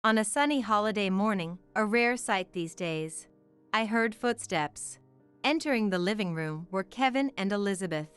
On a sunny holiday morning, a rare sight these days, I heard footsteps. Entering the living room were Kevin and Elizabeth.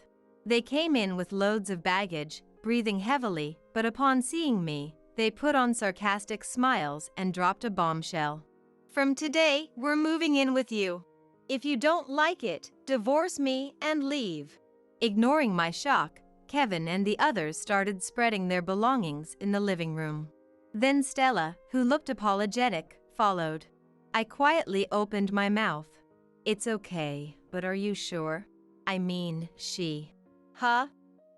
They came in with loads of baggage, breathing heavily, but upon seeing me, they put on sarcastic smiles and dropped a bombshell. "From today, we're moving in with you. If you don't like it, divorce me and leave." Ignoring my shock, Kevin and the others started spreading their belongings in the living room. Then Stella, who looked apologetic, followed. I quietly opened my mouth. "It's okay, but are you sure? I mean, she." "Huh?"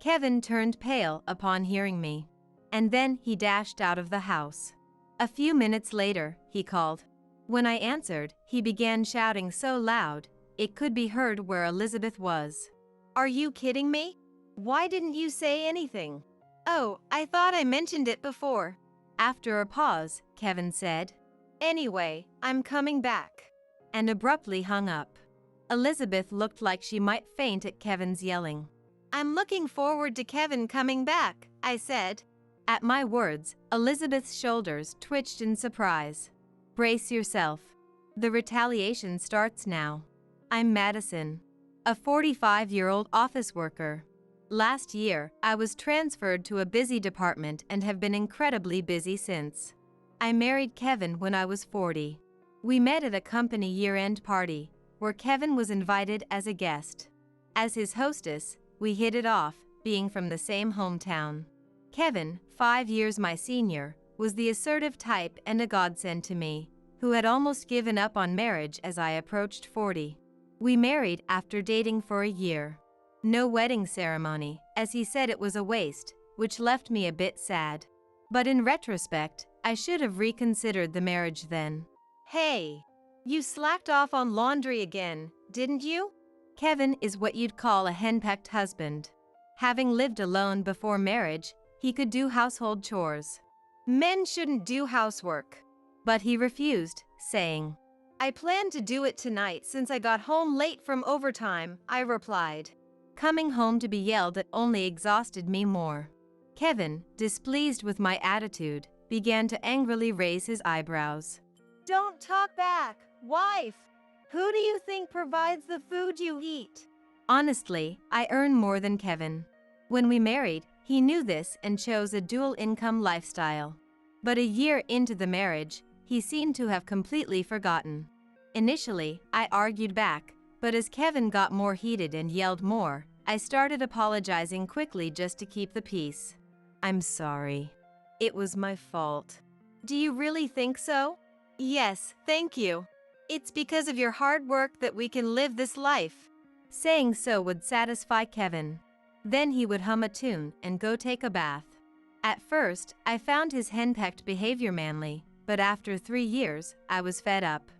Kevin turned pale upon hearing me. And then he dashed out of the house. A few minutes later, he called. When I answered, he began shouting so loud, it could be heard where Elizabeth was. "Are you kidding me? Why didn't you say anything?" "Oh, I thought I mentioned it before." After a pause, Kevin said, "Anyway, I'm coming back," and abruptly hung up. Elizabeth looked like she might faint at Kevin's yelling. "I'm looking forward to Kevin coming back," I said. At my words, Elizabeth's shoulders twitched in surprise. "Brace yourself. The retaliation starts now. I'm Madison, a 45-year-old office worker. Last year, I was transferred to a busy department and have been incredibly busy since. I married Kevin when I was 40. We met at a company year-end party, where Kevin was invited as a guest. As his hostess, we hit it off, being from the same hometown. Kevin, 5 years my senior, was the assertive type and a godsend to me, who had almost given up on marriage as I approached 40. We married after dating for a year. No wedding ceremony, as he said it was a waste, which left me a bit sad. But in retrospect, I should have reconsidered the marriage then. "Hey, you slacked off on laundry again, didn't you?" Kevin is what you'd call a henpecked husband. Having lived alone before marriage, he could do household chores. "Men shouldn't do housework." But he refused, saying, "I plan to do it tonight since I got home late from overtime," I replied. Coming home to be yelled at only exhausted me more. Kevin, displeased with my attitude, began to angrily raise his eyebrows. "Don't talk back, wife! Who do you think provides the food you eat?" Honestly, I earn more than Kevin. When we married, he knew this and chose a dual-income lifestyle. But a year into the marriage, he seemed to have completely forgotten. Initially, I argued back, but as Kevin got more heated and yelled more, I started apologizing quickly just to keep the peace. "I'm sorry. It was my fault." "Do you really think so?" "Yes, thank you. It's because of your hard work that we can live this life." Saying so would satisfy Kevin. Then he would hum a tune and go take a bath. At first, I found his henpecked behavior manly, but after 3 years, I was fed up.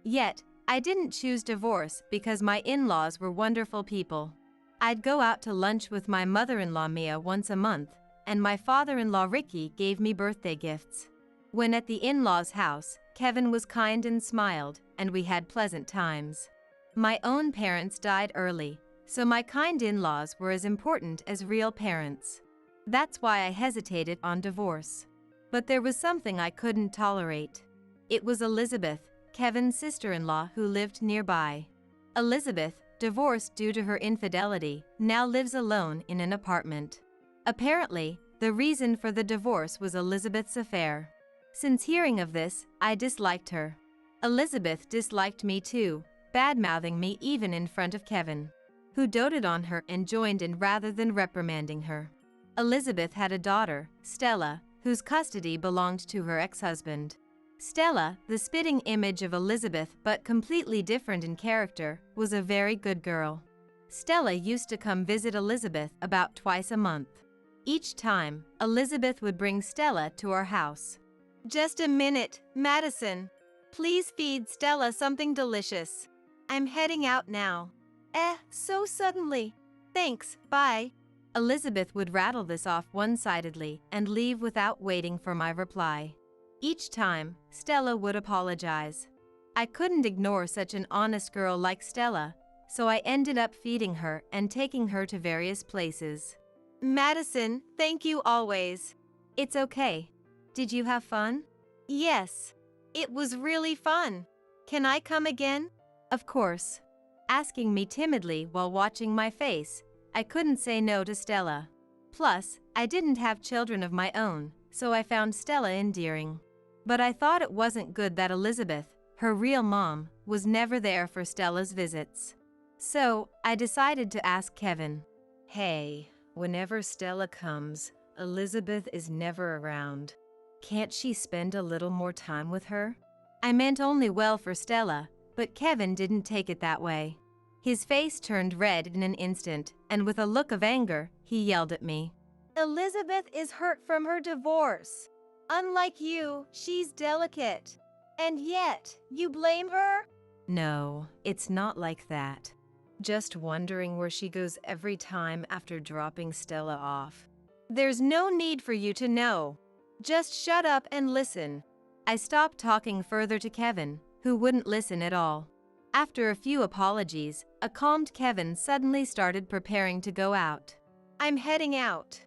Yet, I didn't choose divorce because my in-laws were wonderful people. I'd go out to lunch with my mother-in-law Mia once a month, and my father-in-law Ricky gave me birthday gifts. When at the in-laws' house, Kevin was kind and smiled, and we had pleasant times. My own parents died early, so my kind in-laws were as important as real parents. That's why I hesitated on divorce. But there was something I couldn't tolerate. It was Elizabeth, Kevin's sister-in-law, who lived nearby. Elizabeth, divorced due to her infidelity, now lives alone in an apartment. Apparently, the reason for the divorce was Elizabeth's affair. Since hearing of this, I disliked her. Elizabeth disliked me too, bad-mouthing me even in front of Kevin, who doted on her and joined in rather than reprimanding her. Elizabeth had a daughter, Stella, whose custody belonged to her ex-husband. Stella, the spitting image of Elizabeth but completely different in character, was a very good girl. Stella used to come visit Elizabeth about twice a month. Each time, Elizabeth would bring Stella to our house. "Just a minute, Madison. Please feed Stella something delicious. I'm heading out now." So suddenly. "Thanks, bye." Elizabeth would rattle this off one-sidedly and leave without waiting for my reply. Each time, Stella would apologize. I couldn't ignore such an honest girl like Stella, so I ended up feeding her and taking her to various places. "Madison, thank you always." "It's okay. Did you have fun?" Yes. It was really fun. Can I come again? Of course. Asking me timidly while watching my face, I couldn't say no to Stella. Plus, I didn't have children of my own, so I found Stella endearing. But I thought it wasn't good that Elizabeth, her real mom, was never there for Stella's visits. So, I decided to ask Kevin. Hey, whenever Stella comes, Elizabeth is never around. Can't she spend a little more time with her? I meant only well for Stella, but Kevin didn't take it that way. His face turned red in an instant, and with a look of anger, he yelled at me. Elizabeth is hurt from her divorce. Unlike you, she's delicate. And yet, you blame her? No, it's not like that. Just wondering where she goes every time after dropping Stella off. There's no need for you to know. Just shut up and listen. I stopped talking further to Kevin, who wouldn't listen at all. After a few apologies, a calmed Kevin suddenly started preparing to go out. I'm heading out.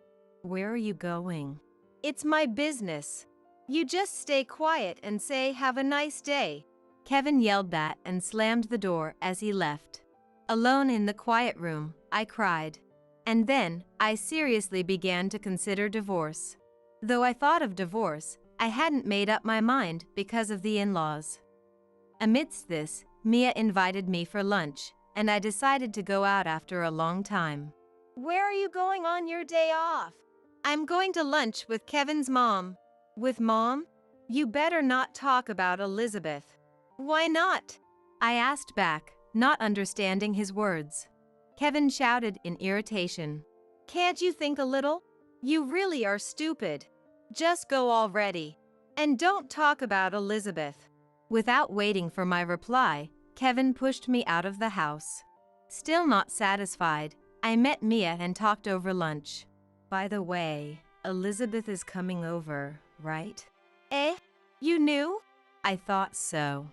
Where are you going? It's my business. You just stay quiet and say have a nice day. Kevin yelled that and slammed the door as he left. Alone in the quiet room, I cried. And then, I seriously began to consider divorce. Though I thought of divorce, I hadn't made up my mind because of the in-laws. Amidst this, Mia invited me for lunch, and I decided to go out after a long time. Where are you going on your day off? I'm going to lunch with Kevin's mom. With Mom? You better not talk about Elizabeth. Why not? I asked back, not understanding his words. Kevin shouted in irritation. Can't you think a little? You really are stupid. Just go already. And don't talk about Elizabeth. Without waiting for my reply, Kevin pushed me out of the house. Still not satisfied, I met Mia and talked over lunch. By the way, Elizabeth is coming over, right? Eh? You knew? I thought so.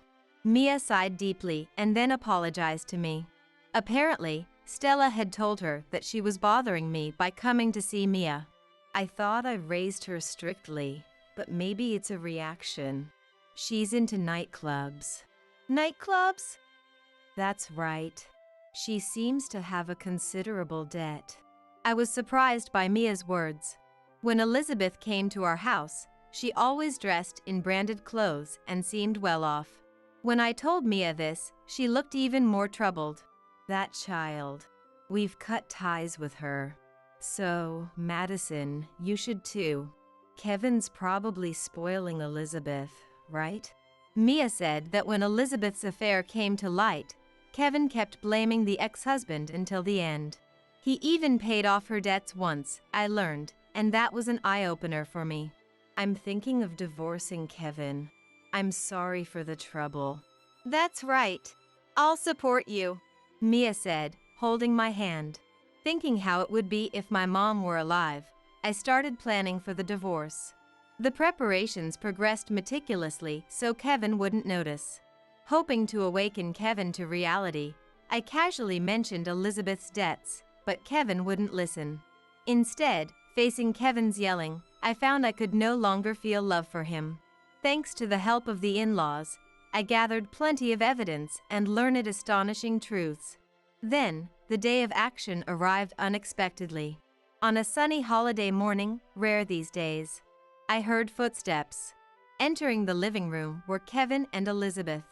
Mia sighed deeply and then apologized to me. Apparently, Stella had told her that she was bothering me by coming to see Mia. I thought I raised her strictly, but maybe it's a reaction. She's into nightclubs. Nightclubs? That's right. She seems to have a considerable debt. I was surprised by Mia's words. When Elizabeth came to our house, she always dressed in branded clothes and seemed well off. When I told Mia this, she looked even more troubled. That child. We've cut ties with her. So, Madison, you should too. Kevin's probably spoiling Elizabeth, right? Mia said that when Elizabeth's affair came to light, Kevin kept blaming the ex-husband until the end. He even paid off her debts once, I learned, and that was an eye-opener for me. I'm thinking of divorcing Kevin. I'm sorry for the trouble. That's right. I'll support you, Mia said, holding my hand. Thinking how it would be if my mom were alive, I started planning for the divorce. The preparations progressed meticulously so Kevin wouldn't notice. Hoping to awaken Kevin to reality, I casually mentioned Elizabeth's debts, but Kevin wouldn't listen. Instead, facing Kevin's yelling, I found I could no longer feel love for him. Thanks to the help of the in-laws, I gathered plenty of evidence and learned astonishing truths. Then, the day of action arrived unexpectedly. On a sunny holiday morning, rare these days, I heard footsteps. Entering the living room were Kevin and Elizabeth.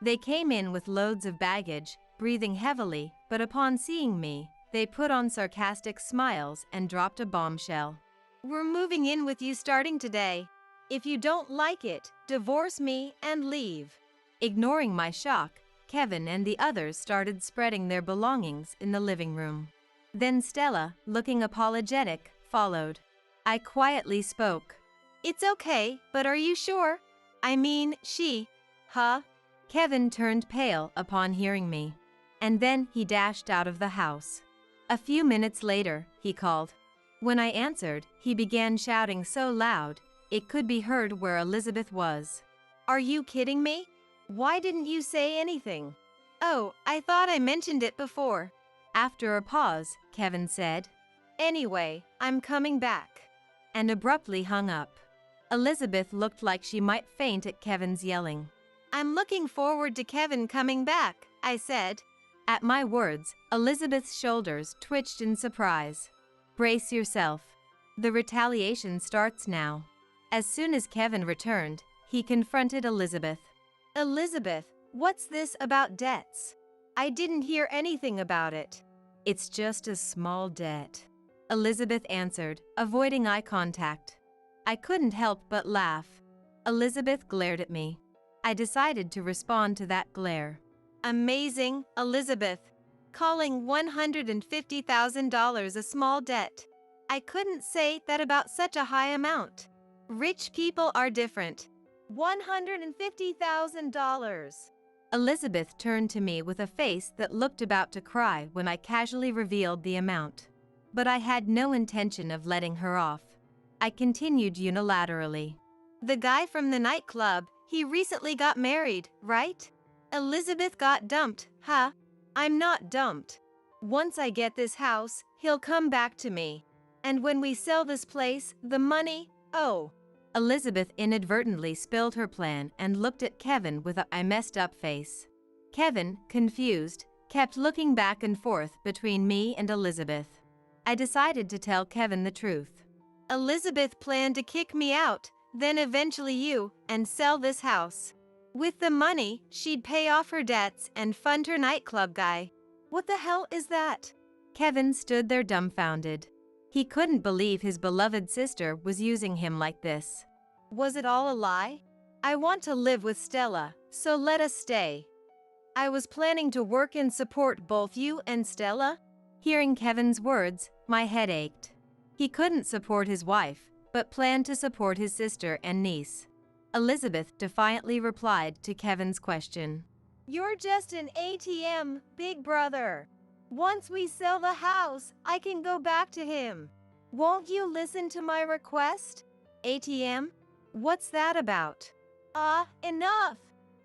They came in with loads of baggage, breathing heavily, but upon seeing me, they put on sarcastic smiles and dropped a bombshell. We're moving in with you starting today. If you don't like it, divorce me and leave. Ignoring my shock, Kevin and the others started spreading their belongings in the living room. Then Stella, looking apologetic, followed. I quietly spoke. It's okay, but are you sure? I mean, she. Huh? Kevin turned pale upon hearing me. And then he dashed out of the house. A few minutes later, he called. When I answered, he began shouting so loud, it could be heard where Elizabeth was. Are you kidding me? Why didn't you say anything? Oh, I thought I mentioned it before. After a pause, Kevin said, Anyway, I'm coming back. And abruptly hung up. Elizabeth looked like she might faint at Kevin's yelling. "I'm looking forward to Kevin coming back," I said. At my words, Elizabeth's shoulders twitched in surprise. "Brace yourself. The retaliation starts now." As soon as Kevin returned, he confronted Elizabeth. "Elizabeth, what's this about debts? I didn't hear anything about it." "It's just a small debt," Elizabeth answered, avoiding eye contact. I couldn't help but laugh. Elizabeth glared at me. I decided to respond to that glare. "Amazing, Elizabeth. Calling $150,000 a small debt. I couldn't say that about such a high amount. Rich people are different. $150,000. Elizabeth turned to me with a face that looked about to cry when I casually revealed the amount. But I had no intention of letting her off. I continued unilaterally. "The guy from the nightclub, he recently got married, right? Elizabeth got dumped, huh? I'm not dumped. Once I get this house, he'll come back to me. And when we sell this place, the money, oh." Elizabeth inadvertently spilled her plan and looked at Kevin with a "I messed up" face. Kevin, confused, kept looking back and forth between me and Elizabeth. I decided to tell Kevin the truth. "Elizabeth planned to kick me out, then eventually you, and sell this house. With the money, she'd pay off her debts and fund her nightclub guy." "What the hell is that?" Kevin stood there dumbfounded. He couldn't believe his beloved sister was using him like this. "Was it all a lie? I want to live with Stella, so let us stay. I was planning to work and support both you and Stella." Hearing Kevin's words, my head ached. He couldn't support his wife, but planned to support his sister and niece. Elizabeth defiantly replied to Kevin's question. "You're just an ATM, big brother. Once we sell the house, I can go back to him. Won't you listen to my request?" "ATM? What's that about?" Enough!"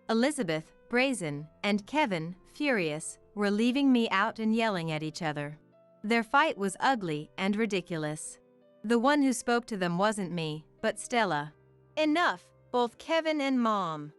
Elizabeth, brazen, and Kevin, furious, were leaving me out and yelling at each other. Their fight was ugly and ridiculous. The one who spoke to them wasn't me, but Stella. "Enough, both Kevin and Mom.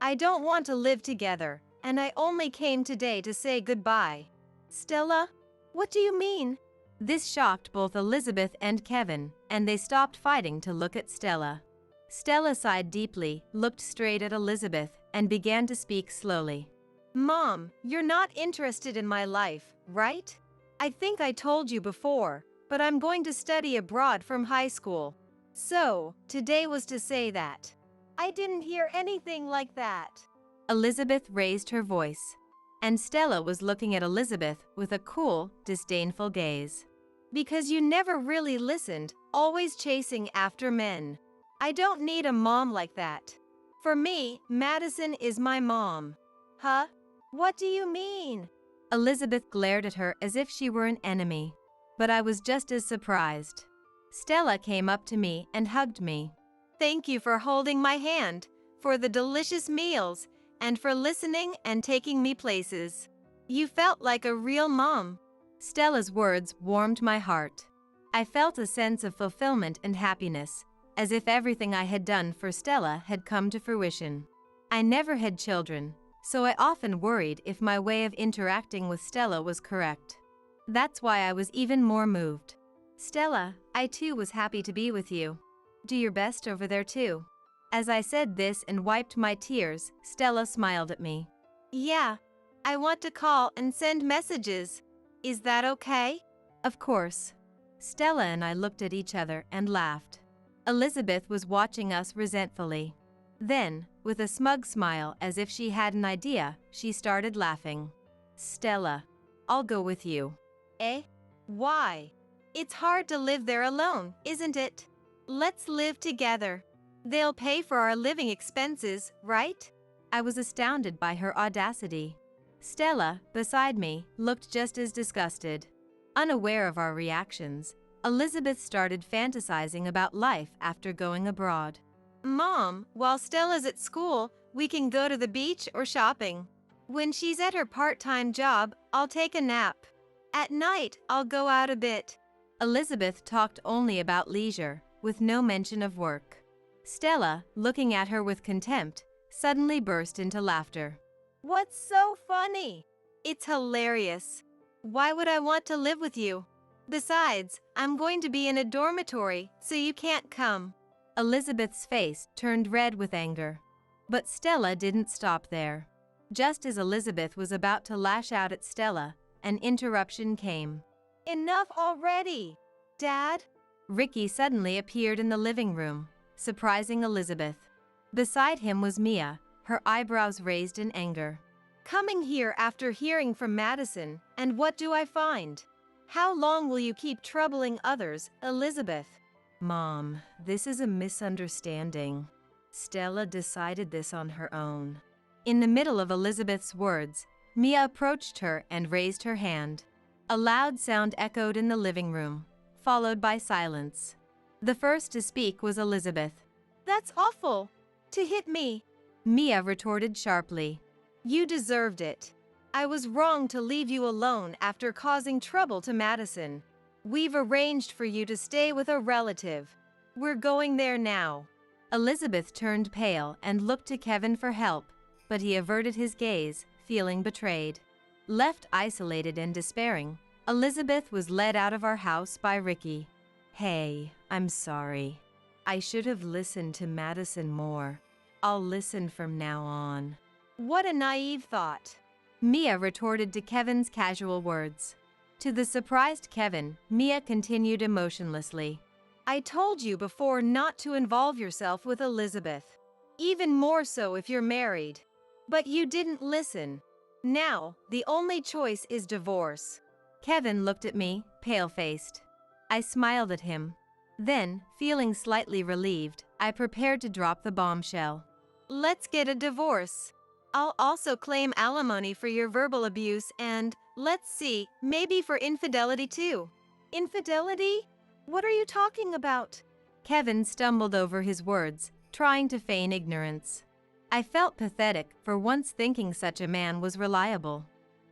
I don't want to live together, and I only came today to say goodbye." "Stella? What do you mean?" This shocked both Elizabeth and Kevin, and they stopped fighting to look at Stella. Stella sighed deeply, looked straight at Elizabeth, and began to speak slowly. "Mom, you're not interested in my life, right? I think I told you before, but I'm going to study abroad from high school. So, today was to say that." "I didn't hear anything like that." Elizabeth raised her voice, and Stella was looking at Elizabeth with a cool, disdainful gaze. "Because you never really listened, always chasing after men. I don't need a mom like that. For me, Madison is my mom." "Huh? What do you mean?" Elizabeth glared at her as if she were an enemy. But I was just as surprised. Stella came up to me and hugged me. "Thank you for holding my hand, for the delicious meals, and for listening and taking me places. You felt like a real mom." Stella's words warmed my heart. I felt a sense of fulfillment and happiness, as if everything I had done for Stella had come to fruition. I never had children, so I often worried if my way of interacting with Stella was correct. That's why I was even more moved. "Stella, I too was happy to be with you. Do your best over there too." As I said this and wiped my tears, Stella smiled at me. "Yeah, I want to call and send messages. Is that okay?" "Of course." Stella and I looked at each other and laughed. Elizabeth was watching us resentfully. Then, with a smug smile as if she had an idea, she started laughing. "Stella, I'll go with you." "Eh? Why? It's hard to live there alone, isn't it? Let's live together. They'll pay for our living expenses, right?" I was astounded by her audacity. Stella, beside me, looked just as disgusted. Unaware of our reactions, Elizabeth started fantasizing about life after going abroad. "Mom, while Stella's at school, we can go to the beach or shopping. When she's at her part-time job, I'll take a nap. At night, I'll go out a bit." Elizabeth talked only about leisure, with no mention of work. Stella, looking at her with contempt, suddenly burst into laughter. What's so funny? It's hilarious. Why would I want to live with you? Besides, I'm going to be in a dormitory, so you can't come. Elizabeth's face turned red with anger. But Stella didn't stop there. Just as Elizabeth was about to lash out at Stella, an interruption came. Enough already! Dad? Ricky suddenly appeared in the living room, surprising Elizabeth. Beside him was Mia, her eyebrows raised in anger. Coming here after hearing from Madison, and what do I find? How long will you keep troubling others, Elizabeth? Mom, this is a misunderstanding. Stella decided this on her own. In the middle of Elizabeth's words, Mia approached her and raised her hand. A loud sound echoed in the living room, followed by silence. The first to speak was Elizabeth. That's awful. To hit me. Mia retorted sharply. You deserved it. I was wrong to leave you alone after causing trouble to Madison. We've arranged for you to stay with a relative. We're going there now. Elizabeth turned pale and looked to Kevin for help, but he averted his gaze, feeling betrayed. Left isolated and despairing, Elizabeth was led out of our house by Ricky. Hey, I'm sorry. I should have listened to Madison more. I'll listen from now on. What a naive thought. Mia retorted to Kevin's casual words. To the surprised Kevin, Mia continued emotionlessly. I told you before not to involve yourself with Elizabeth. Even more so if you're married. But you didn't listen. Now, the only choice is divorce. Kevin looked at me, pale-faced. I smiled at him. Then, feeling slightly relieved, I prepared to drop the bombshell. Let's get a divorce. I'll also claim alimony for your verbal abuse and, let's see, maybe for infidelity too. Infidelity? What are you talking about? Kevin stumbled over his words, trying to feign ignorance. I felt pathetic for once thinking such a man was reliable.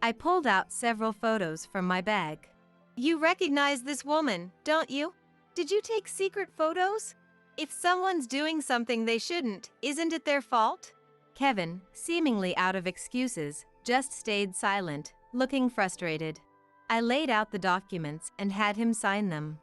I pulled out several photos from my bag. You recognize this woman, don't you? Did you take secret photos? If someone's doing something they shouldn't, isn't it their fault? Kevin, seemingly out of excuses, just stayed silent, looking frustrated. I laid out the documents and had him sign them.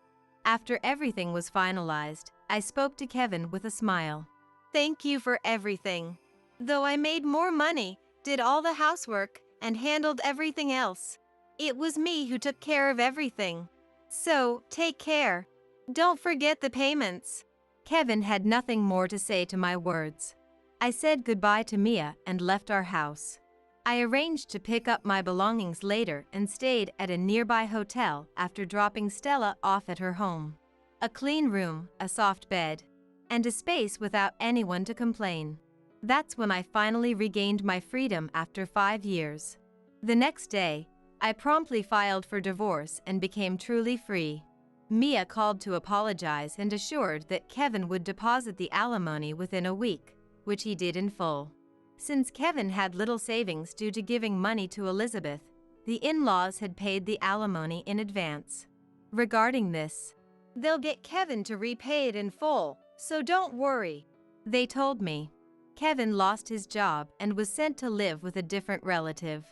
After everything was finalized, I spoke to Kevin with a smile. Thank you for everything. Though I made more money, did all the housework, and handled everything else. It was me who took care of everything. So, take care. Don't forget the payments. Kevin had nothing more to say to my words. I said goodbye to Mia and left our house. I arranged to pick up my belongings later and stayed at a nearby hotel after dropping Stella off at her home. A clean room, a soft bed, and a space without anyone to complain. That's when I finally regained my freedom after 5 years. The next day, I promptly filed for divorce and became truly free. Mia called to apologize and assured that Kevin would deposit the alimony within a week, which he did in full. Since Kevin had little savings due to giving money to Elizabeth, the in-laws had paid the alimony in advance. Regarding this, they'll get Kevin to repay it in full, so don't worry, they told me. Kevin lost his job and was sent to live with a different relative.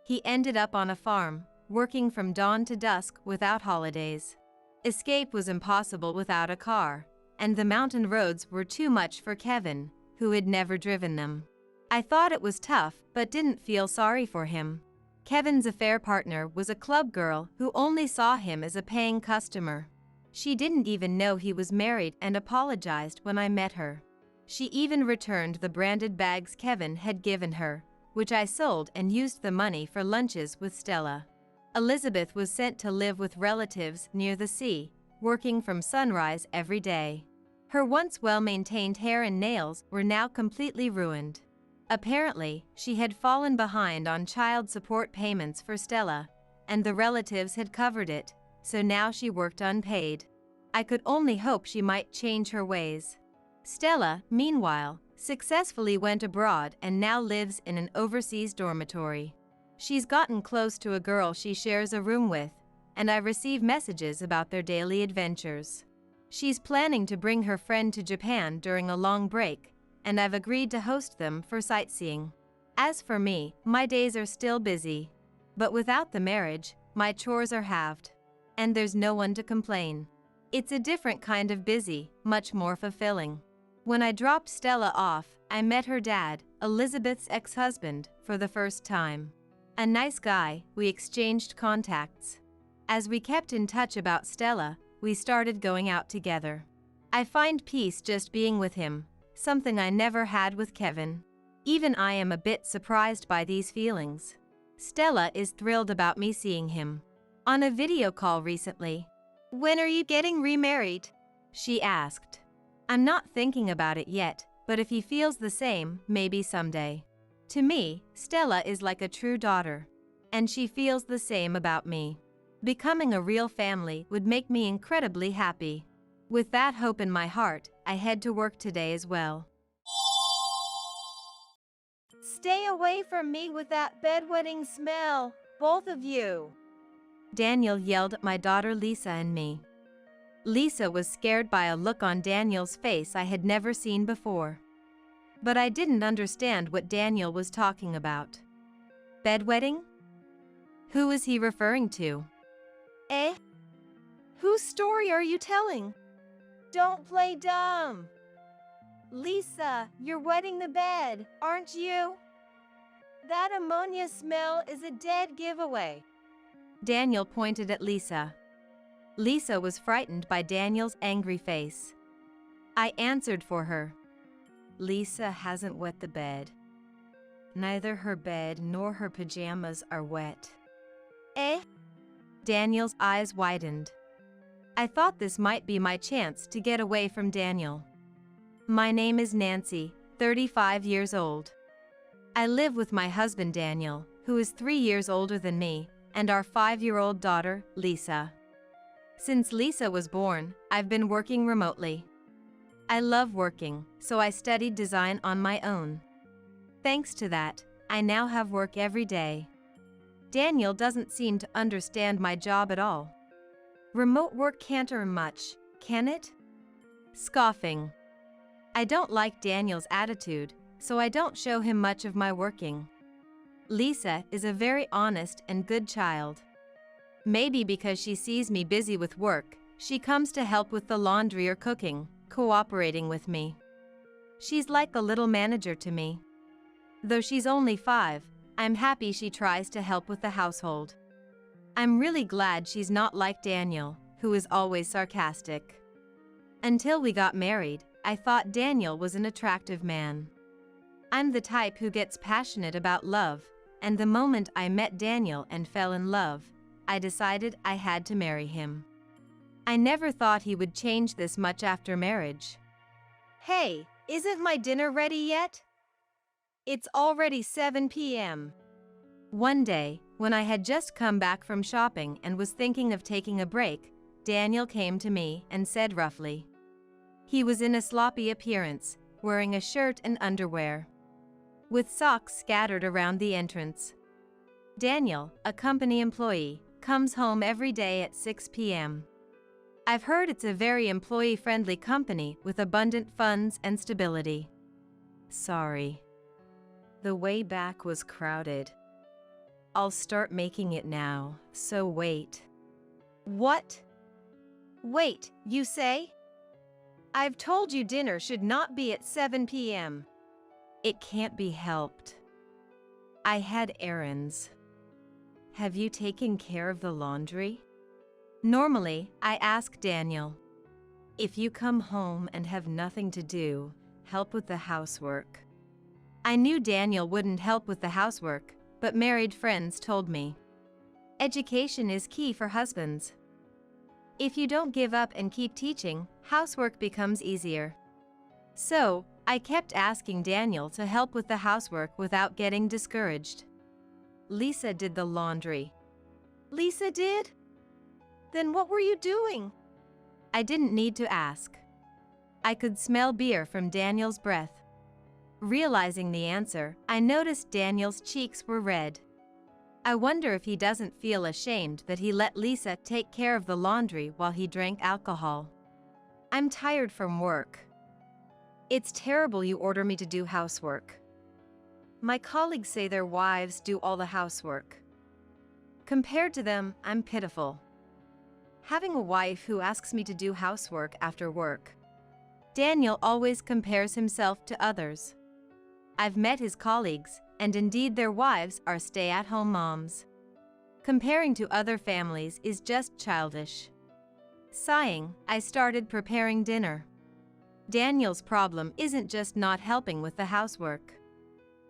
He ended up on a farm, working from dawn to dusk without holidays. Escape was impossible without a car, and the mountain roads were too much for Kevin, who had never driven them. I thought it was tough, but didn't feel sorry for him. Kevin's affair partner was a club girl who only saw him as a paying customer. She didn't even know he was married and apologized when I met her. She even returned the branded bags Kevin had given her, which I sold and used the money for lunches with Stella. Elizabeth was sent to live with relatives near the sea, working from sunrise every day. Her once well-maintained hair and nails were now completely ruined. Apparently, she had fallen behind on child support payments for Stella, and the relatives had covered it, so now she worked unpaid. I could only hope she might change her ways. Stella, meanwhile, successfully went abroad and now lives in an overseas dormitory. She's gotten close to a girl she shares a room with, and I receive messages about their daily adventures. She's planning to bring her friend to Japan during a long break, and I've agreed to host them for sightseeing. As for me, my days are still busy. But without the marriage, my chores are halved. And there's no one to complain. It's a different kind of busy, much more fulfilling. When I dropped Stella off, I met her dad, Elizabeth's ex-husband, for the first time. A nice guy, we exchanged contacts. As we kept in touch about Stella, we started going out together. I find peace just being with him, something I never had with Kevin. Even I am a bit surprised by these feelings. Stella is thrilled about me seeing him. On a video call recently. "When are you getting remarried?" she asked. I'm not thinking about it yet, but if he feels the same, maybe someday. To me, Stella is like a true daughter. And she feels the same about me. Becoming a real family would make me incredibly happy. With that hope in my heart, I head to work today as well. Stay away from me with that bedwetting smell, both of you. Daniel yelled at my daughter Lisa and me. Lisa was scared by a look on Daniel's face I had never seen before. But I didn't understand what Daniel was talking about. Bedwetting? Who was he referring to? Eh? Whose story are you telling? Don't play dumb. Lisa, you're wetting the bed, aren't you? That ammonia smell is a dead giveaway. Daniel pointed at Lisa. Lisa was frightened by Daniel's angry face. I answered for her. Lisa hasn't wet the bed. Neither her bed nor her pajamas are wet. Eh? Daniel's eyes widened. I thought this might be my chance to get away from Daniel. My name is Nancy, 35 years old. I live with my husband Daniel, who is 3 years older than me, and our 5-year-old daughter, Lisa. Since Lisa was born, I've been working remotely. I love working, so I studied design on my own. Thanks to that, I now have work every day. Daniel doesn't seem to understand my job at all. Remote work can't earn much, can it? Scoffing. I don't like Daniel's attitude, so I don't show him much of my working. Lisa is a very honest and good child. Maybe because she sees me busy with work, she comes to help with the laundry or cooking, cooperating with me. She's like a little manager to me. Though she's only 5, I'm happy she tries to help with the household. I'm really glad she's not like Daniel, who is always sarcastic. Until we got married, I thought Daniel was an attractive man. I'm the type who gets passionate about love, and the moment I met Daniel and fell in love, I decided I had to marry him. I never thought he would change this much after marriage. Hey, isn't my dinner ready yet? It's already 7 p.m. One day, when I had just come back from shopping and was thinking of taking a break, Daniel came to me and said roughly. He was in a sloppy appearance, wearing a shirt and underwear, with socks scattered around the entrance. Daniel, a company employee, comes home every day at 6 p.m. I've heard it's a very employee-friendly company with abundant funds and stability. Sorry. The way back was crowded. I'll start making it now, so wait. What? Wait, you say? I've told you dinner should not be at 7 p.m. It can't be helped. I had errands. Have you taken care of the laundry? Normally, I ask Daniel. If you come home and have nothing to do, help with the housework. I knew Daniel wouldn't help with the housework, but married friends told me. Education is key for husbands. If you don't give up and keep teaching, housework becomes easier. So, I kept asking Daniel to help with the housework without getting discouraged. Lisa did the laundry. Lisa did? Then what were you doing? I didn't need to ask. I could smell beer from Daniel's breath. Realizing the answer, I noticed Daniel's cheeks were red. I wonder if he doesn't feel ashamed that he let Lisa take care of the laundry while he drank alcohol. I'm tired from work. It's terrible you order me to do housework. My colleagues say their wives do all the housework. Compared to them, I'm pitiful. Having a wife who asks me to do housework after work. Daniel always compares himself to others. I've met his colleagues, and indeed their wives are stay-at-home moms. Comparing to other families is just childish. Sighing, I started preparing dinner. Daniel's problem isn't just not helping with the housework.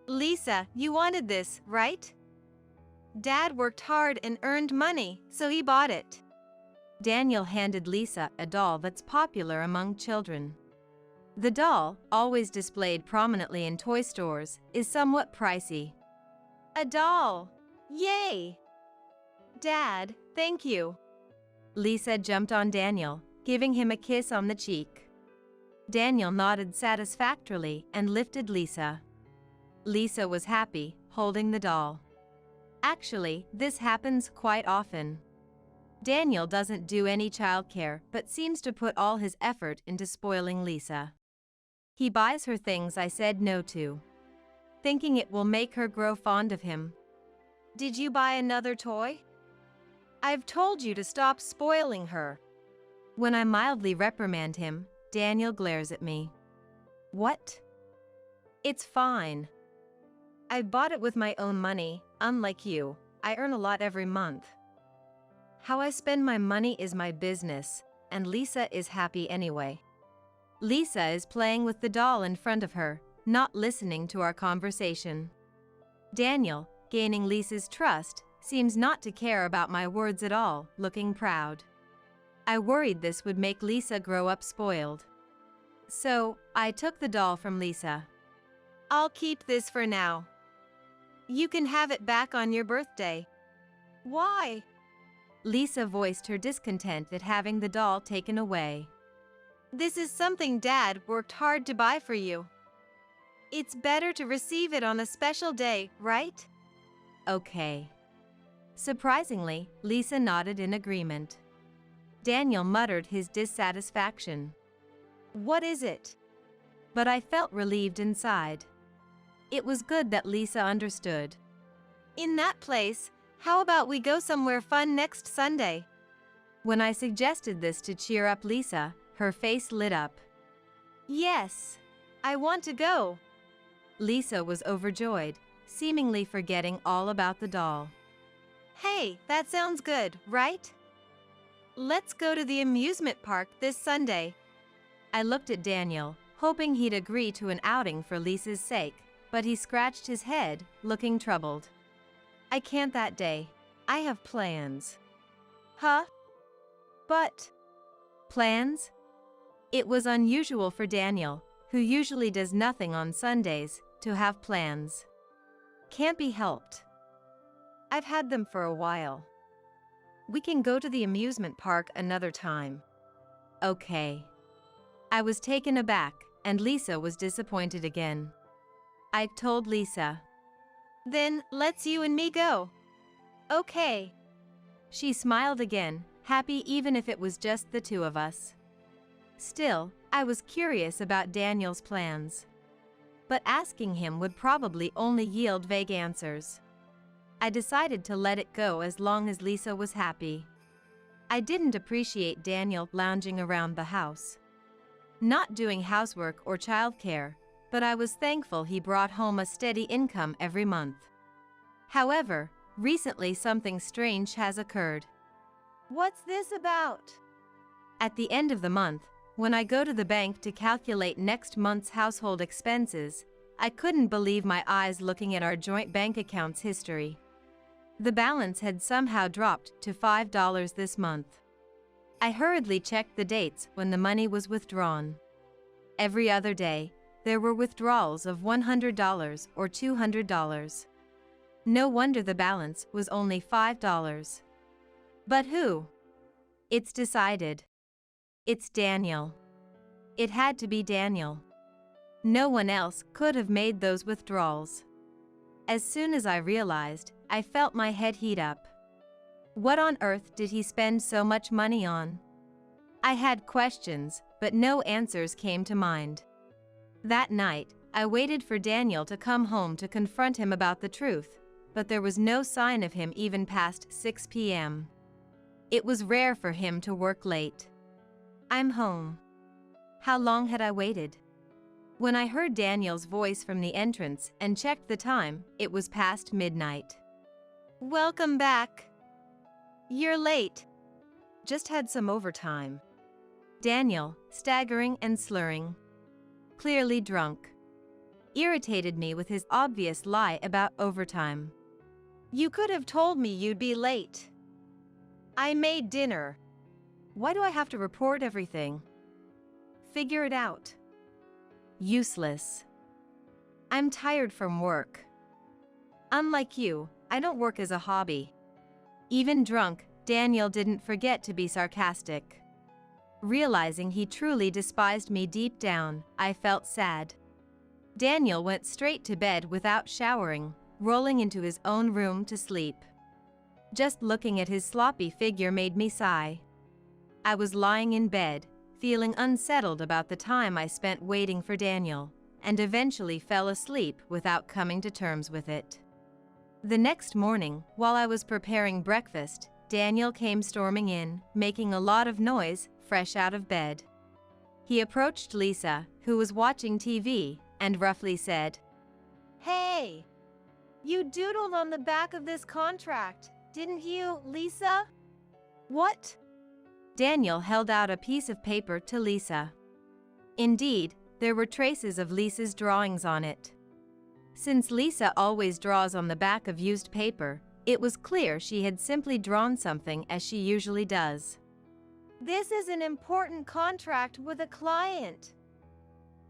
Lisa, you wanted this, right? Dad worked hard and earned money, so he bought it. Daniel handed Lisa a doll that's popular among children. The doll, always displayed prominently in toy stores, is somewhat pricey. A doll! Yay! Dad, thank you. Lisa jumped on Daniel, giving him a kiss on the cheek. Daniel nodded satisfactorily and lifted Lisa. Lisa was happy, holding the doll. Actually, this happens quite often. Daniel doesn't do any childcare but seems to put all his effort into spoiling Lisa. He buys her things I said no to, thinking it will make her grow fond of him. Did you buy another toy? I've told you to stop spoiling her. When I mildly reprimand him, Daniel glares at me. What? It's fine. I bought it with my own money, unlike you. I earn a lot every month. How I spend my money is my business, and Lisa is happy anyway. Lisa is playing with the doll in front of her, not listening to our conversation. Daniel, gaining Lisa's trust, seems not to care about my words at all, looking proud. I worried this would make Lisa grow up spoiled. So, I took the doll from Lisa. I'll keep this for now. You can have it back on your birthday. Why? Lisa voiced her discontent at having the doll taken away. This is something Dad worked hard to buy for you. It's better to receive it on a special day, right? Okay. Surprisingly, Lisa nodded in agreement. Daniel muttered his dissatisfaction. What is it? But I felt relieved inside. It was good that Lisa understood. In that place, how about we go somewhere fun next Sunday? When I suggested this to cheer up Lisa, her face lit up. Yes, I want to go. Lisa was overjoyed, seemingly forgetting all about the doll. Hey, that sounds good, right? Let's go to the amusement park this Sunday. I looked at Daniel, hoping he'd agree to an outing for Lisa's sake, but he scratched his head, looking troubled. I can't that day. I have plans. Huh? But... Plans? It was unusual for Daniel, who usually does nothing on Sundays, to have plans. Can't be helped. I've had them for a while. We can go to the amusement park another time. Okay. I was taken aback, and Lisa was disappointed again. I told Lisa. Then, let's you and me go. Okay. She smiled again, happy even if it was just the two of us. Still, I was curious about Daniel's plans. But asking him would probably only yield vague answers. I decided to let it go as long as Lisa was happy. I didn't appreciate Daniel lounging around the house. Not doing housework or childcare, but I was thankful he brought home a steady income every month. However, recently something strange has occurred. What's this about? At the end of the month, when I go to the bank to calculate next month's household expenses, I couldn't believe my eyes looking at our joint bank account's history. The balance had somehow dropped to $5 this month. I hurriedly checked the dates when the money was withdrawn. Every other day, there were withdrawals of $100 or $200. No wonder the balance was only $5. But who? It's decided. It's Daniel. It had to be Daniel. No one else could have made those withdrawals. As soon as I realized, I felt my head heat up. What on earth did he spend so much money on? I had questions, but but no answers came to mind. That night, I waited for Daniel to come home to confront him about the truth, but there was no sign of him even past 6 p.m. It was rare for him to work late. I'm home. How long had I waited? When I heard Daniel's voice from the entrance and checked the time, it was past midnight. Welcome back. You're late. Just had some overtime. Daniel, staggering and slurring, clearly drunk, irritated me with his obvious lie about overtime. You could have told me you'd be late. I made dinner. Why do I have to report everything? Figure it out. Useless. I'm tired from work. Unlike you, I don't work as a hobby. Even drunk, Daniel didn't forget to be sarcastic. Realizing he truly despised me deep down, I felt sad. Daniel went straight to bed without showering, rolling into his own room to sleep. Just looking at his sloppy figure made me sigh. I was lying in bed, feeling unsettled about the time I spent waiting for Daniel, and eventually fell asleep without coming to terms with it. The next morning, while I was preparing breakfast, Daniel came storming in, making a lot of noise, fresh out of bed. He approached Lisa, who was watching TV, and roughly said, "Hey! You doodled on the back of this contract, didn't you, Lisa?" "What?" Daniel held out a piece of paper to Lisa. Indeed, there were traces of Lisa's drawings on it. Since Lisa always draws on the back of used paper, it was clear she had simply drawn something as she usually does. "This is an important contract with a client.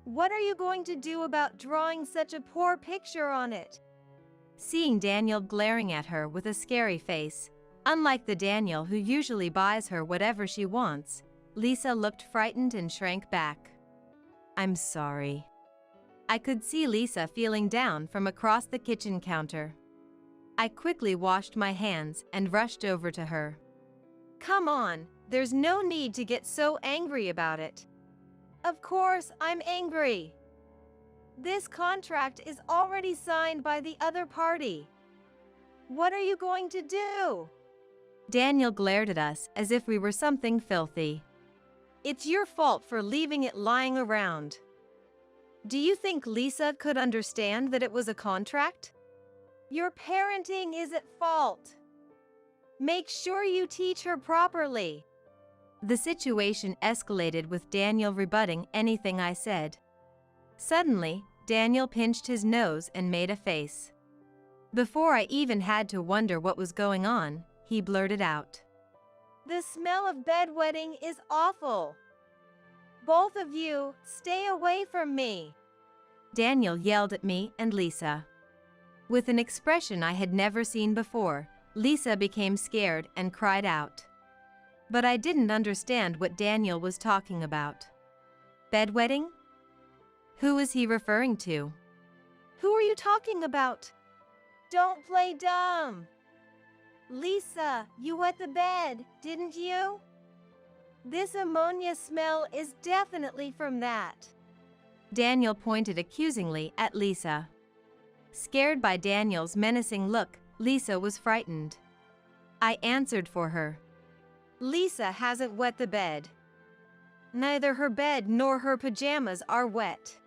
What are you going to do about drawing such a poor picture on it?" Seeing Daniel glaring at her with a scary face, unlike the Daniel who usually buys her whatever she wants, Lisa looked frightened and shrank back. I'm sorry. I could see Lisa feeling down from across the kitchen counter. I quickly washed my hands and rushed over to her. "Come on, there's no need to get so angry about it." "Of course I'm angry. This contract is already signed by the other party. What are you going to do?" Daniel glared at us as if we were something filthy. "It's your fault for leaving it lying around. Do you think Lisa could understand that it was a contract? Your parenting is at fault. Make sure you teach her properly." The situation escalated with Daniel rebutting anything I said. Suddenly, Daniel pinched his nose and made a face. Before I even had to wonder what was going on, he blurted out, "The smell of bedwetting is awful. Both of you, stay away from me." Daniel yelled at me and Lisa. With an expression I had never seen before, Lisa became scared and cried out. But I didn't understand what Daniel was talking about. Bedwetting? Who was he referring to? "Who are you talking about? Don't play dumb. Lisa, you wet the bed, didn't you? This ammonia smell is definitely from that." Daniel pointed accusingly at Lisa. Scared by Daniel's menacing look, Lisa was frightened. I answered for her. "Lisa hasn't wet the bed. Neither her bed nor her pajamas are wet."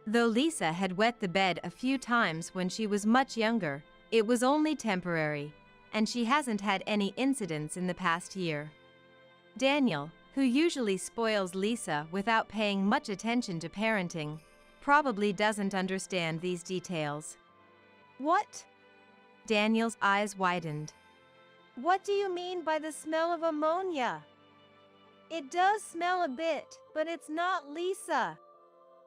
Though Lisa had wet the bed a few times when she was much younger, it was only temporary, and she hasn't had any incidents in the past year. Daniel, who usually spoils Lisa without paying much attention to parenting, probably doesn't understand these details. "What?" Daniel's eyes widened. "What do you mean by the smell of ammonia? It does smell a bit, but it's not Lisa."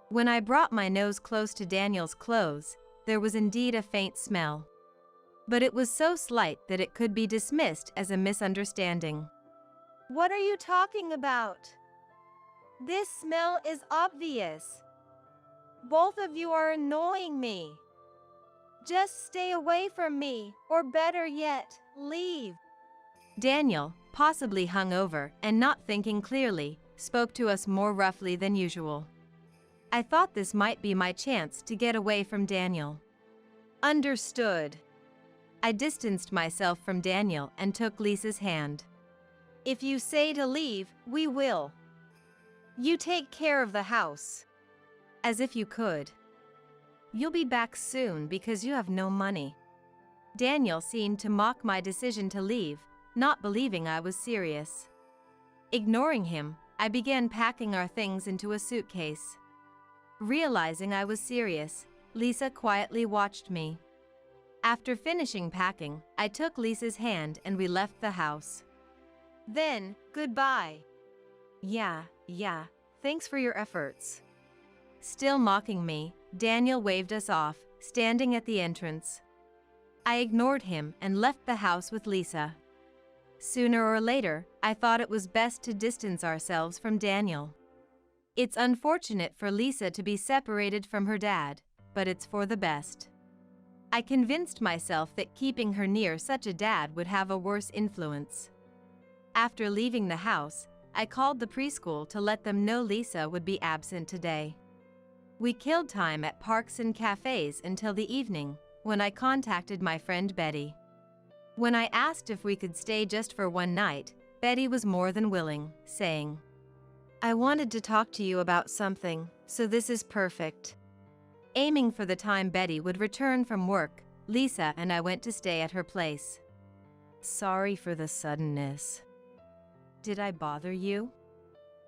When I brought my nose close to Daniel's clothes, there was indeed a faint smell. But it was so slight that it could be dismissed as a misunderstanding. "What are you talking about? This smell is obvious. Both of you are annoying me. Just stay away from me, or better yet, leave." Daniel, possibly hungover and not thinking clearly, spoke to us more roughly than usual. I thought this might be my chance to get away from Daniel. Understood. I distanced myself from Daniel and took Lisa's hand. If you say to leave, we will. You take care of the house. As if you could. You'll be back soon because you have no money. Daniel seemed to mock my decision to leave, not believing I was serious. Ignoring him, I began packing our things into a suitcase. Realizing I was serious, Lisa quietly watched me. After finishing packing, I took Lisa's hand and we left the house. Then, goodbye. Yeah, thanks for your efforts. Still mocking me, Daniel waved us off, standing at the entrance. I ignored him and left the house with Lisa. Sooner or later, I thought it was best to distance ourselves from Daniel. It's unfortunate for Lisa to be separated from her dad, but it's for the best. I convinced myself that keeping her near such a dad would have a worse influence. After leaving the house, I called the preschool to let them know Lisa would be absent today. We killed time at parks and cafes until the evening, when I contacted my friend Betty. When I asked if we could stay just for one night, Betty was more than willing, saying, "I wanted to talk to you about something, so this is perfect." Aiming for the time Betty would return from work, Lisa and I went to stay at her place. Sorry for the suddenness. Did I bother you?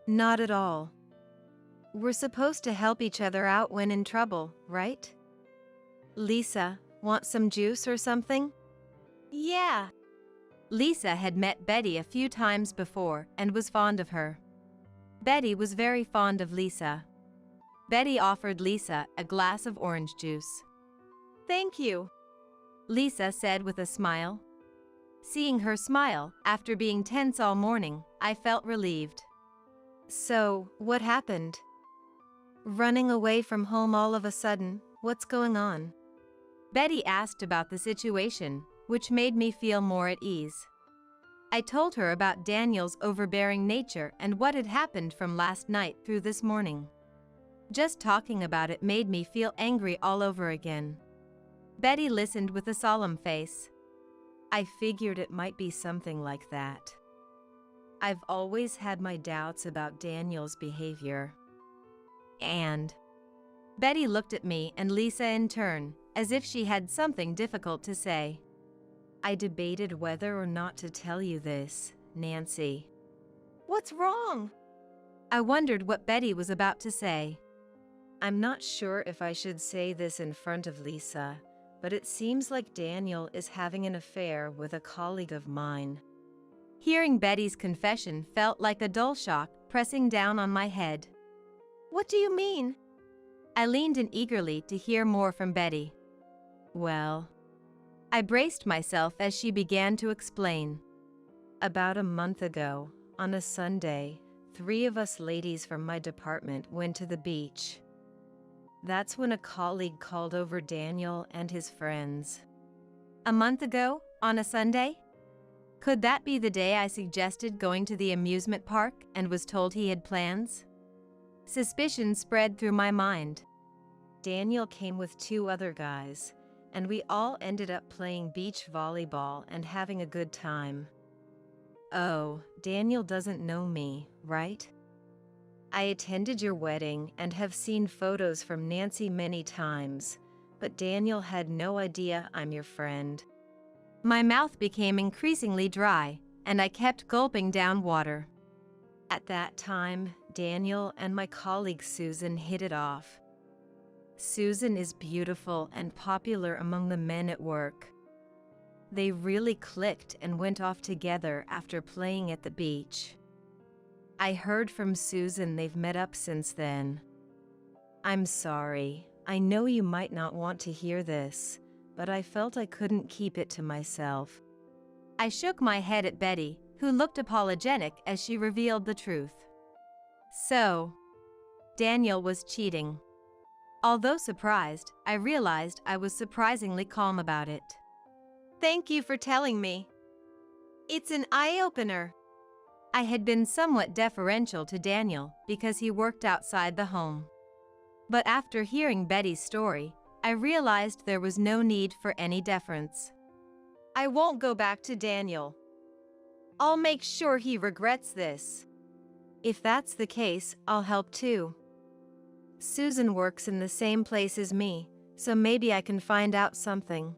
Not at all. We're supposed to help each other out when in trouble, right? Lisa, want some juice or something? Yeah. Lisa had met Betty a few times before and was fond of her. Betty was very fond of Lisa. Betty offered Lisa a glass of orange juice. Thank you, Lisa said with a smile. Seeing her smile, after being tense all morning, I felt relieved. So, what happened? Running away from home all of a sudden, what's going on? Betty asked about the situation, which made me feel more at ease. I told her about Daniel's overbearing nature and what had happened from last night through this morning. Just talking about it made me feel angry all over again. Betty listened with a solemn face. I figured it might be something like that. I've always had my doubts about Daniel's behavior. And Betty looked at me and Lisa in turn, as if she had something difficult to say. I debated whether or not to tell you this, Nancy. What's wrong? I wondered what Betty was about to say. I'm not sure if I should say this in front of Lisa, but it seems like Daniel is having an affair with a colleague of mine. Hearing Betty's confession felt like a dull shock pressing down on my head. What do you mean? I leaned in eagerly to hear more from Betty. Well, I braced myself as she began to explain. About a month ago, on a Sunday, 3 of us ladies from my department went to the beach. That's when a colleague called over Daniel and his friends. A month ago, on a Sunday? Could that be the day I suggested going to the amusement park and was told he had plans? Suspicion spread through my mind. Daniel came with 2 other guys, and we all ended up playing beach volleyball and having a good time. Oh, Daniel doesn't know me, right? I attended your wedding and have seen photos from Nancy many times, but Daniel had no idea I'm your friend. My mouth became increasingly dry, and I kept gulping down water. At that time, Daniel and my colleague Susan hit it off. Susan is beautiful and popular among the men at work. They really clicked and went off together after playing at the beach. I heard from Susan they've met up since then. I'm sorry, I know you might not want to hear this, but I felt I couldn't keep it to myself. I shook my head at Betty, who looked apologetic as she revealed the truth. So, Daniel was cheating. Although surprised, I realized I was surprisingly calm about it. Thank you for telling me. It's an eye-opener. I had been somewhat deferential to Daniel because he worked outside the home. But after hearing Betty's story, I realized there was no need for any deference. I won't go back to Daniel. I'll make sure he regrets this. If that's the case, I'll help too. Susan works in the same place as me, so maybe I can find out something.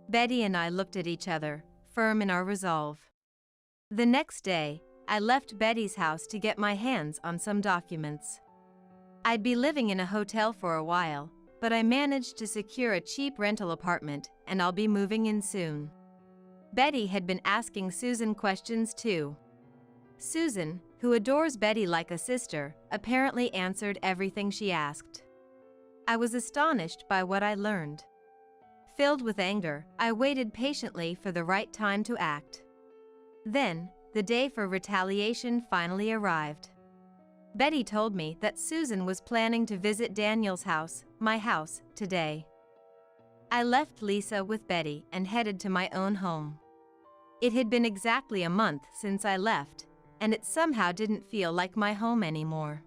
Betty and I looked at each other, firm in our resolve. The next day, I left Betty's house to get my hands on some documents. I'd be living in a hotel for a while, but I managed to secure a cheap rental apartment, and I'll be moving in soon. Betty had been asking Susan questions too. Susan, who adores Betty like a sister, apparently answered everything she asked. I was astonished by what I learned. Filled with anger, I waited patiently for the right time to act. Then, the day for retaliation finally arrived. Betty told me that Susan was planning to visit Daniel's house, my house, today. I left Lisa with Betty and headed to my own home. It had been exactly a month since I left, and it somehow didn't feel like my home anymore.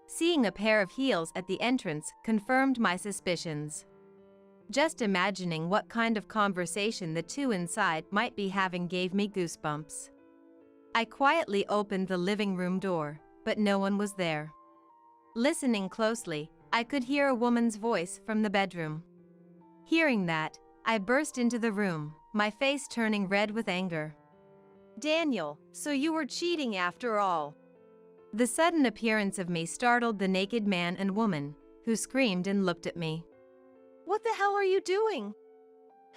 Seeing a pair of heels at the entrance confirmed my suspicions. Just imagining what kind of conversation the two inside might be having gave me goosebumps. I quietly opened the living room door, but no one was there. Listening closely, I could hear a woman's voice from the bedroom. Hearing that, I burst into the room, my face turning red with anger. Daniel, so you were cheating after all. The sudden appearance of me startled the naked man and woman, who screamed and looked at me. What the hell are you doing?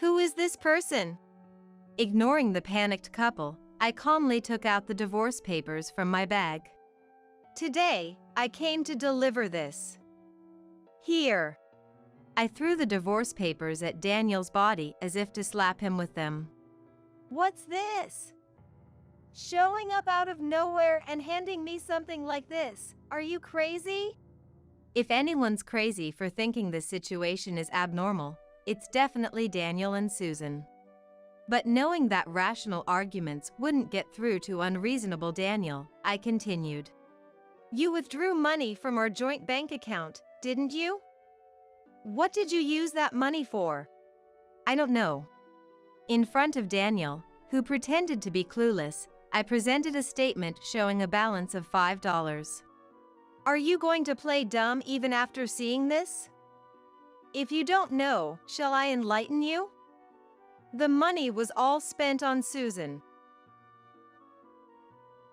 Who is this person? Ignoring the panicked couple, I calmly took out the divorce papers from my bag. Today, I came to deliver this. Here. I threw the divorce papers at Daniel's body as if to slap him with them. What's this? Showing up out of nowhere and handing me something like this. Are you crazy? If anyone's crazy for thinking this situation is abnormal, it's definitely Daniel and Susan. But knowing that rational arguments wouldn't get through to unreasonable Daniel, I continued. You withdrew money from our joint bank account, didn't you? What did you use that money for? I don't know. In front of Daniel, who pretended to be clueless, I presented a statement showing a balance of $5. Are you going to play dumb even after seeing this? If you don't know, shall I enlighten you? The money was all spent on Susan.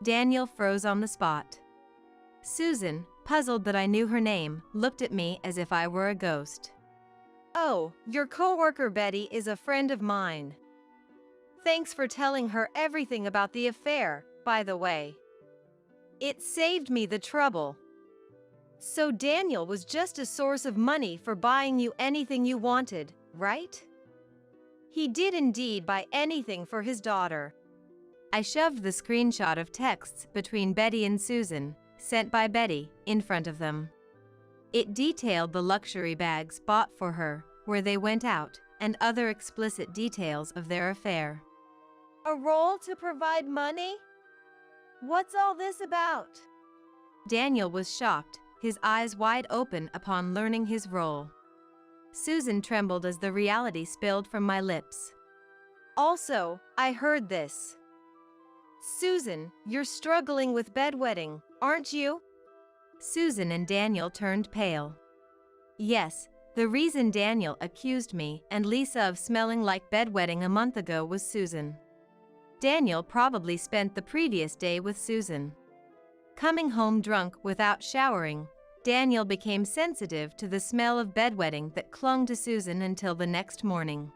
Daniel froze on the spot. Susan, puzzled that I knew her name, looked at me as if I were a ghost. Oh, your coworker Betty is a friend of mine. Thanks for telling her everything about the affair, by the way. It saved me the trouble. So Daniel was just a source of money for buying you anything you wanted, right? He did indeed buy anything for his daughter. I shoved the screenshot of texts between Betty and Susan, sent by Betty, in front of them. It detailed the luxury bags bought for her, where they went out, and other explicit details of their affair. A role to provide money? What's all this about? Daniel was shocked, his eyes wide open upon learning his role. Susan trembled as the reality spilled from my lips. Also, I heard this. Susan, you're struggling with bedwetting, aren't you? Susan and Daniel turned pale. Yes, the reason Daniel accused me and Lisa of smelling like bedwetting a month ago was Susan. Daniel probably spent the previous day with Susan. Coming home drunk without showering, Daniel became sensitive to the smell of bedwetting that clung to Susan until the next morning.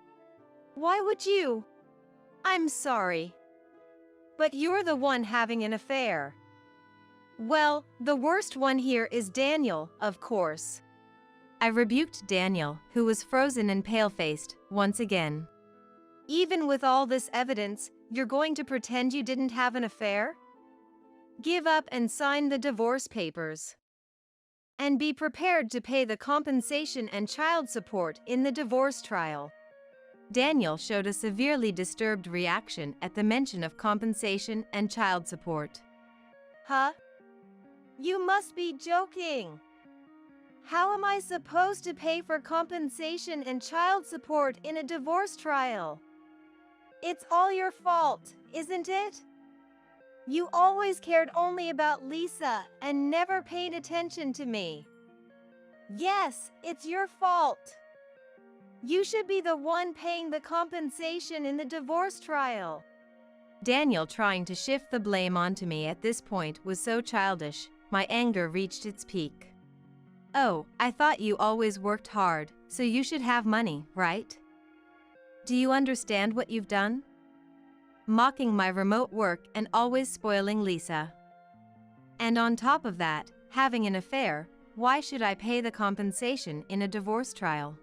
Why would you? I'm sorry. But you're the one having an affair. Well, the worst one here is Daniel, of course. I rebuked Daniel, who was frozen and pale-faced, once again. Even with all this evidence, you're going to pretend you didn't have an affair? Give up and sign the divorce papers. And be prepared to pay the compensation and child support in the divorce trial. Daniel showed a severely disturbed reaction at the mention of compensation and child support. Huh? You must be joking. How am I supposed to pay for compensation and child support in a divorce trial? It's all your fault, isn't it? You always cared only about Lisa and never paid attention to me. Yes, it's your fault. You should be the one paying the compensation in the divorce trial. Daniel trying to shift the blame onto me at this point was so childish, my anger reached its peak. Oh, I thought you always worked hard, so you should have money, right? Do you understand what you've done? Mocking my remote work and always spoiling Lisa. And on top of that, having an affair, why should I pay the compensation in a divorce trial?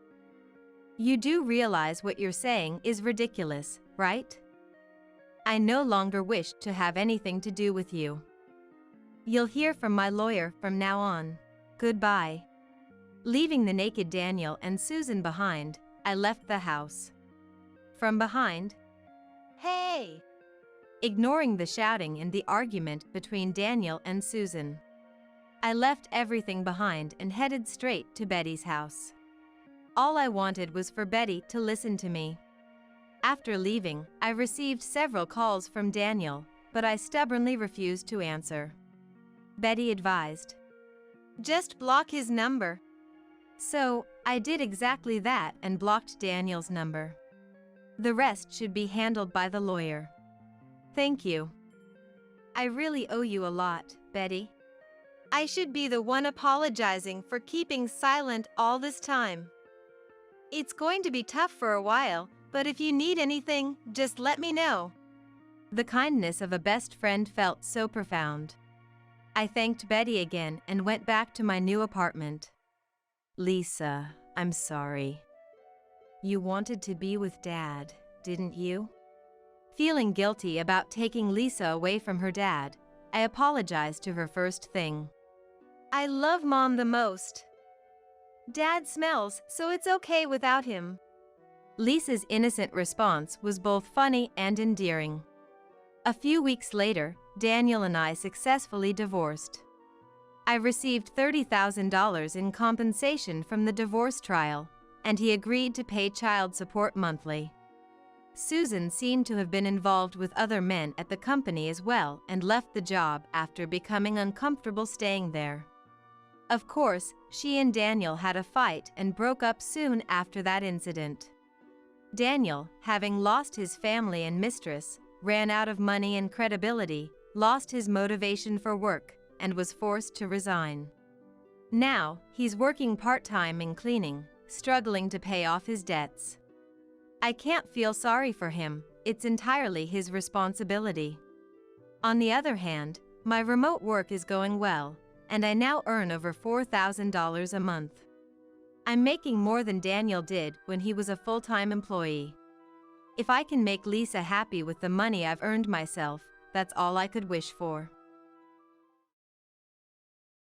You do realize what you're saying is ridiculous, right? I no longer wish to have anything to do with you. You'll hear from my lawyer from now on. Goodbye. Leaving the naked Daniel and Susan behind, I left the house. From behind, Hey! ignoring the shouting and the argument between Daniel and Susan, I left everything behind and headed straight to Betty's house. All I wanted was for Betty to listen to me. After leaving, I received several calls from Daniel, but I stubbornly refused to answer. Betty advised, "Just block his number." So, I did exactly that and blocked Daniel's number. The rest should be handled by the lawyer. Thank you. I really owe you a lot, Betty. I should be the one apologizing for keeping silent all this time. It's going to be tough for a while, but if you need anything, just let me know. The kindness of a best friend felt so profound. I thanked Betty again and went back to my new apartment. Lisa, I'm sorry. You wanted to be with Dad, didn't you? Feeling guilty about taking Lisa away from her dad, I apologized to her first thing. I love Mom the most. Dad smells, so it's okay without him. Lisa's innocent response was both funny and endearing. A few weeks later, Daniel and I successfully divorced. I received $30,000 in compensation from the divorce trial, and he agreed to pay child support monthly. Susan seemed to have been involved with other men at the company as well and left the job after becoming uncomfortable staying there. Of course, she and Daniel had a fight and broke up soon after that incident. Daniel, having lost his family and mistress, ran out of money and credibility, lost his motivation for work, and was forced to resign. Now, he's working part-time in cleaning, struggling to pay off his debts. I can't feel sorry for him, it's entirely his responsibility. On the other hand, my remote work is going well, and I now earn over $4,000 a month. I'm making more than Daniel did when he was a full-time employee. If I can make Lisa happy with the money I've earned myself, that's all I could wish for.